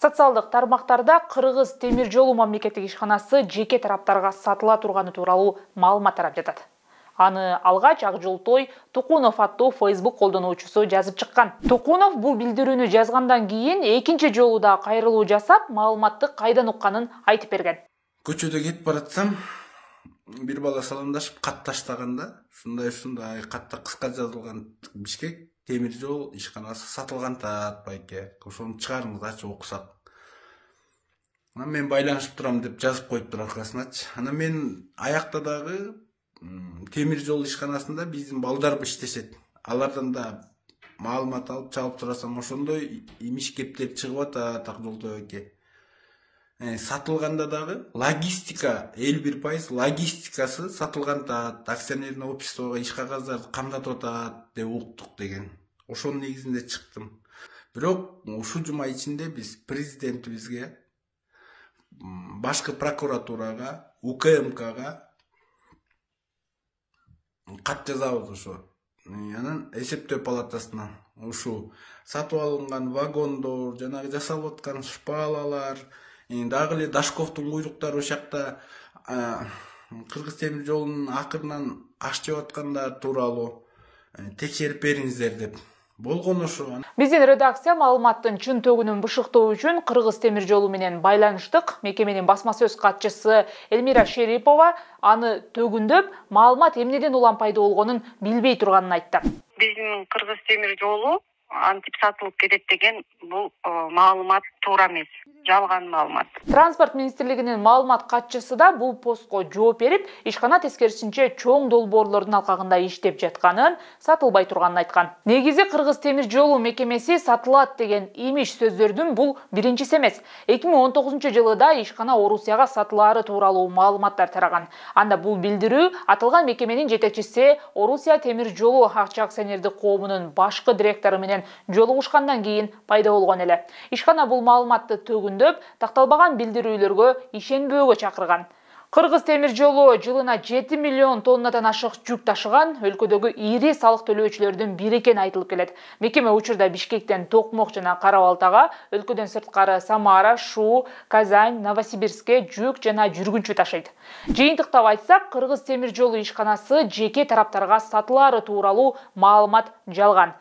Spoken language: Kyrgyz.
Социалдык тармактарда Кыргыз темир жолу мамлекеттик ишканасы жеке тараптарга сатыла турганы тууралуу маалымат тарап жатат. Аны алгач Акжолтой Тукунов аттуу Facebook колдонуучусу жазып чыккан. Тукунов бул билдирүүнү жазгандан кийин экинчи жолу да кайрылуу жасап, маалыматты кайдан укканын айтып берген. Көчөдө кетип баратсам, бир бала саламдашып кат таштаганда, ушундай катта кыска жазылган Бишкек темир жол ишканасы сатылган байке. Ошону чыгарыңыз, ачып окусак. Мен байланышып турам деп жазып коюптур аркасыначы. Анан мен аякта дагы темир жол ишканасында биздин балдар иштешет. Алардан да маалымат алып чалып турасам, ошондой имиш кептер чыгып атат Акжолтой байке. Сатылганда дагы логистика 51% логистикасы сатылган акционерный обществого иш кагаздарды камдатып атат деп уктук деген. Ошонун негизинде чыктым. Бирок ушул жума ичинде биз президентибизге, башкы прокуратурага, УКМКга кат жазабыз ошо. Анан эсептөө палатасына ушу сатып алынган вагондор, жанагы жасалып аткан шпалалар, дагы эле Дашковдун буйруктары ошакта Кыргыз темир жолунун акырынан аш жеп аткандар тууралуу текшерип бериңиздер деп. Болгон ошо. Биздин редакция маалыматтын чын төгүнүн бышыктоо үчүн Кыргыз темир жолу менен байланыштык. Мекеменин басма сөз катчысы Элмира Шерипова аны төгүндөп, маалымат эмнеден улам пайда болгонун билбей турганын айтты. Биздин Кыргыз темир жолу антип сатылып кетет деген бул маалымат туура эмес, жалган маалымат. Транспорт министрлигинин маалымат катчысы да бул постко жооп берип, ишкана тескерисинче чоң долбоорлордун алкагында иштеп жатканын, сатылбай турганын айткан. Негизи Кыргыз темир жолу мекемеси сатылат деген имиш сөздөрдүн бул биринчиси эмес. 2019 жылы ишкана Орусияга сатылаары тууралуу маалыматтар тараган. Анда бул билдирүү аталган мекеменин жетекчиси Орусия темир жолу акча акционердик коомунун башкы директору менен жолугушкандан кийин пайда болгон эле. Ишкана бул маалыматты төгүндөп, такталбаган билдирүүлөргө ишенбөөгө чакырган. Кыргыз темир жолу жылына 7 миллион тоннадан ашык жүк ташыган өлкөдөгү ири салык төлөөчүлөрдүн бири экени айтылып келет. Мекеме учурда Бишкектен Токмок жана Кара Балтага, өлкөдөн сырткары Самара, Шу, Казань, Новосибирскке жүк жана жүргүнчү ташыйт. Жыйынтыктап айтсак, Кыргыз темир жолу ишканасы жеке тараптарга сатылаары тууралуу маалымат жалган.